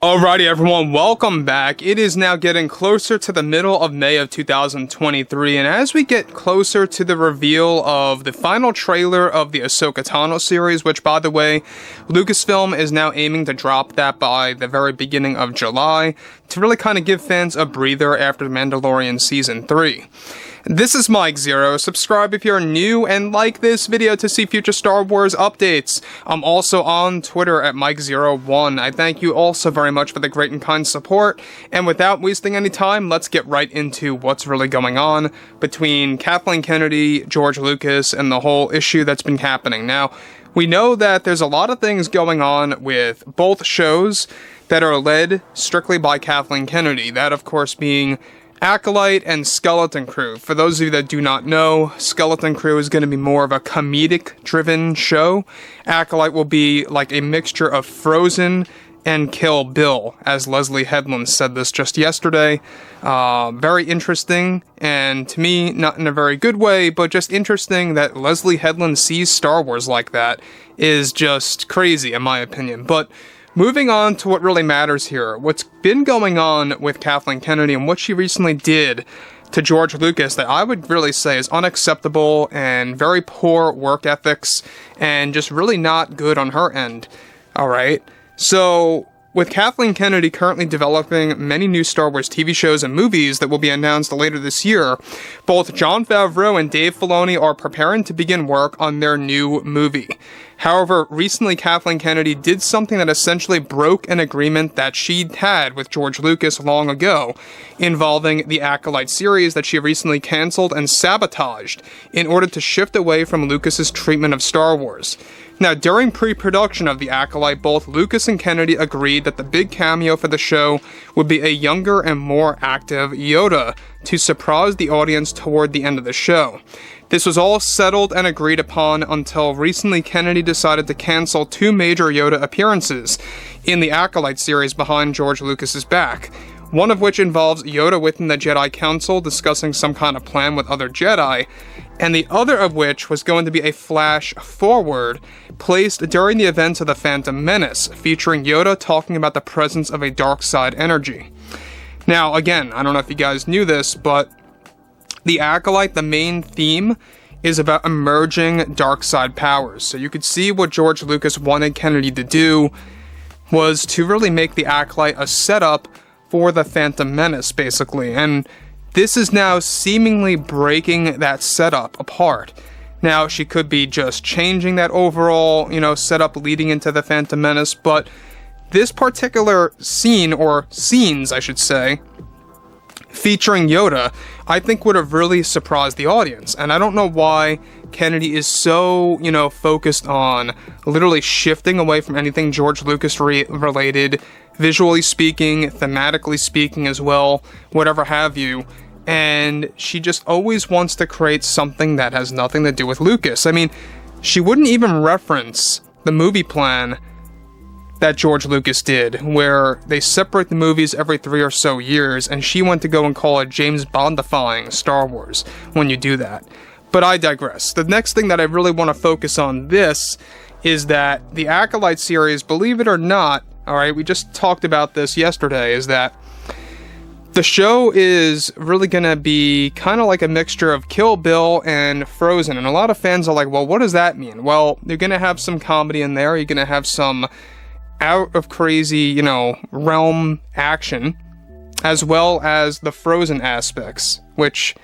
Alrighty everyone, welcome back. It is now getting closer to the middle of May of 2023, and as we get closer to the reveal of the final trailer of the Ahsoka Tano series, which by the way, Lucasfilm is now aiming to drop that by the very beginning of July, to really kind of give fans a breather after The Mandalorian Season 3. This is Mike Zero. Subscribe if you're new and like this video to see future Star Wars updates. I'm also on Twitter at Mike01. I thank you all so very much for the great and kind support. And without wasting any time, let's get right into what's really going on between Kathleen Kennedy, George Lucas, and the whole issue that's been happening. Now, we know that there's a lot of things going on with both shows that are led strictly by Kathleen Kennedy. That, of course, being Acolyte and Skeleton Crew. For those of you that do not know, Skeleton Crew is going to be more of a comedic-driven show. Acolyte will be like a mixture of Frozen and Kill Bill, as Leslie Headland said this just yesterday. Very interesting, and to me, not in a very good way, but just interesting that Leslie Headland sees Star Wars like that is just crazy, in my opinion. But moving on to what really matters here, what's been going on with Kathleen Kennedy and what she recently did to George Lucas that I would really say is unacceptable and very poor work ethics and just really not good on her end. Alright, so with Kathleen Kennedy currently developing many new Star Wars TV shows and movies that will be announced later this year, both Jon Favreau and Dave Filoni are preparing to begin work on their new movie. However, recently Kathleen Kennedy did something that essentially broke an agreement that she'd had with George Lucas long ago, involving the Acolyte series that she recently canceled and sabotaged in order to shift away from Lucas's treatment of Star Wars. Now, during pre-production of The Acolyte, both Lucas and Kennedy agreed that the big cameo for the show would be a younger and more active Yoda to surprise the audience toward the end of the show. This was all settled and agreed upon until recently Kennedy decided to cancel two major Yoda appearances in the Acolyte series behind George Lucas's back. One of which involves Yoda within the Jedi Council discussing some kind of plan with other Jedi, and the other of which was going to be a flash forward placed during the events of The Phantom Menace, featuring Yoda talking about the presence of a dark side energy. Now, again, I don't know if you guys knew this, but the Acolyte, the main theme, is about emerging dark side powers. So you could see what George Lucas wanted Kennedy to do was to really make the Acolyte a setup for the Phantom Menace, basically. And this is now seemingly breaking that setup apart. Now, she could be just changing that overall, setup leading into the Phantom Menace, but this particular scene, or scenes, I should say, featuring Yoda, I think would have really surprised the audience. And I don't know why Kennedy is so, focused on literally shifting away from anything George Lucas related, visually speaking, thematically speaking as well, whatever have you. And she just always wants to create something that has nothing to do with Lucas. I mean, she wouldn't even reference the movie plan that George Lucas did, where they separate the movies every 3 or so years, and she went to go and call it James Bondifying Star Wars when you do that. But I digress. The next thing that I really want to focus on this is that the Acolyte series, believe it or not, alright, we just talked about this yesterday, is that the show is really going to be kind of like a mixture of Kill Bill and Frozen, and a lot of fans are like, well, what does that mean? Well, you're going to have some comedy in there, you're going to have some out of crazy, realm action, as well as the Frozen aspects, which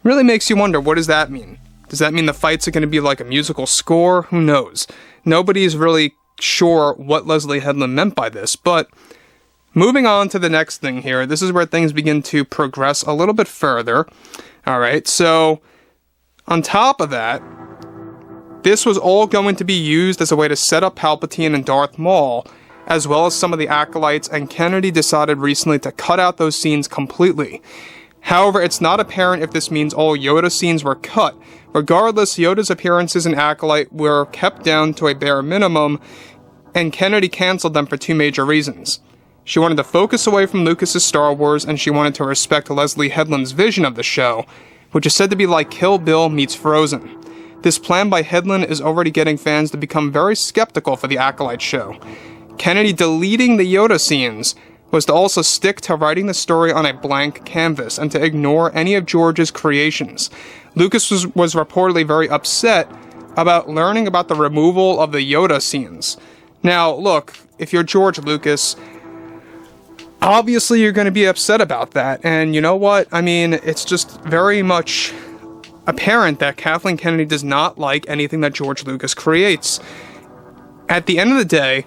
really makes you wonder, what does that mean? Does that mean the fights are going to be like a musical score? Who knows? Nobody's really sure what Leslie Headland meant by this, but moving on to the next thing here, this is where things begin to progress a little bit further. Alright, so on top of that, this was all going to be used as a way to set up Palpatine and Darth Maul, as well as some of the Acolytes, and Kennedy decided recently to cut out those scenes completely. However, it's not apparent if this means all Yoda scenes were cut. Regardless, Yoda's appearances in Acolyte were kept down to a bare minimum, and Kennedy canceled them for two major reasons. She wanted to focus away from Lucas's Star Wars, and she wanted to respect Leslie Headland's vision of the show, which is said to be like Kill Bill meets Frozen. This plan by Headland is already getting fans to become very skeptical for the Acolyte show. Kennedy deleting the Yoda scenes was to also stick to writing the story on a blank canvas and to ignore any of George's creations. Lucas was reportedly very upset about learning about the removal of the Yoda scenes. Now, look, if you're George Lucas, obviously you're going to be upset about that, and you know what? I mean, it's just very much apparent that Kathleen Kennedy does not like anything that George Lucas creates. At the end of the day,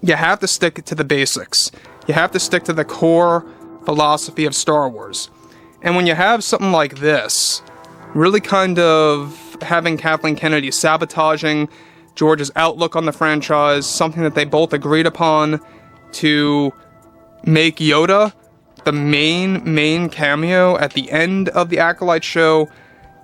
you have to stick to the basics. You have to stick to the core philosophy of Star Wars. And when you have something like this, really kind of having Kathleen Kennedy sabotaging George's outlook on the franchise, something that they both agreed upon to make Yoda the main cameo at the end of the Acolyte show,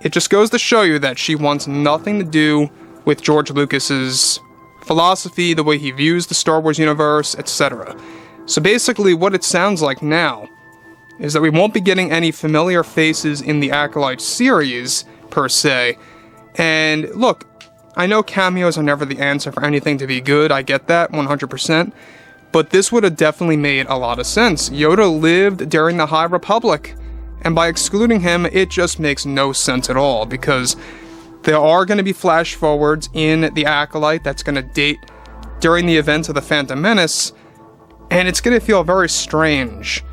it just goes to show you that she wants nothing to do with George Lucas's philosophy, the way he views the Star Wars universe, etc. So basically what it sounds like now is that we won't be getting any familiar faces in the Acolyte series, per se. And look, I know cameos are never the answer for anything to be good, I get that, 100%. But this would have definitely made a lot of sense. Yoda lived during the High Republic, and by excluding him, it just makes no sense at all, because there are going to be flash forwards in the Acolyte that's going to date during the events of the Phantom Menace, and it's going to feel very strange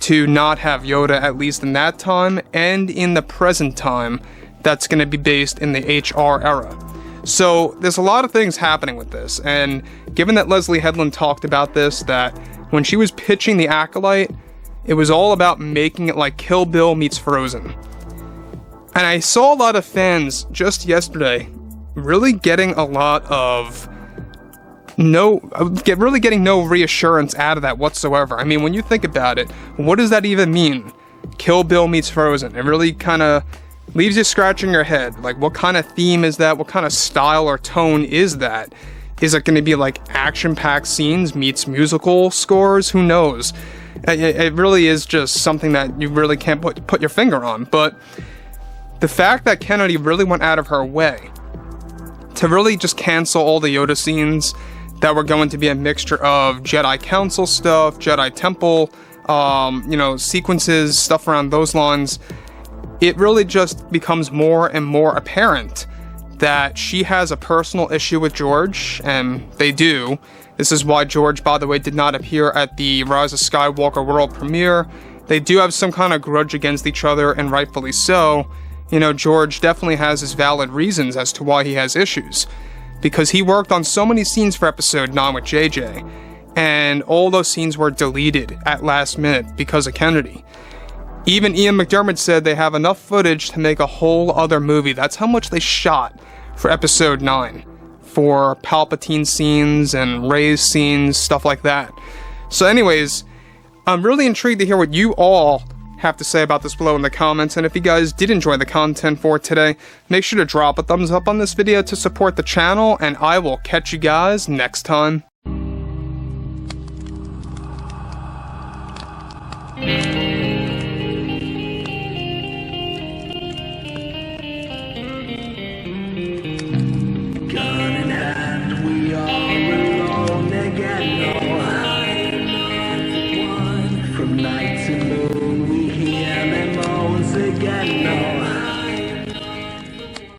to not have Yoda, at least in that time, and in the present time, that's going to be based in the HR era. So there's a lot of things happening with this, and given that Leslie Headland talked about this, that when she was pitching the Acolyte, it was all about making it like Kill Bill meets Frozen. And I saw a lot of fans just yesterday really getting a lot of really getting no reassurance out of that whatsoever. I mean, when you think about it, what does that even mean? Kill Bill meets Frozen. It really kind of leaves you scratching your head. Like, what kind of theme is that? What kind of style or tone is that? Is it going to be like action-packed scenes meets musical scores? Who knows? It really is just something that you really can't put your finger on. But the fact that Kennedy really went out of her way to really just cancel all the Yoda scenes that were going to be a mixture of Jedi Council stuff, Jedi Temple, sequences, stuff around those lines, it really just becomes more and more apparent that she has a personal issue with George, and they do. This is why George, by the way, did not appear at the Rise of Skywalker world premiere. They do have some kind of grudge against each other, and rightfully so. You know, George definitely has his valid reasons as to why he has issues, because he worked on so many scenes for Episode 9 with JJ, and all those scenes were deleted at last minute because of Kennedy. Even Ian McDiarmid said they have enough footage to make a whole other movie. That's how much they shot for Episode 9, for Palpatine scenes and Rey's scenes, stuff like that. So anyways, I'm really intrigued to hear what you all have to say about this below in the comments, and if you guys did enjoy the content for today, make sure to drop a thumbs up on this video to support the channel, and I will catch you guys next time. Gun in hand, we are alone again. No hiding from night to moon. We hear them moans again. No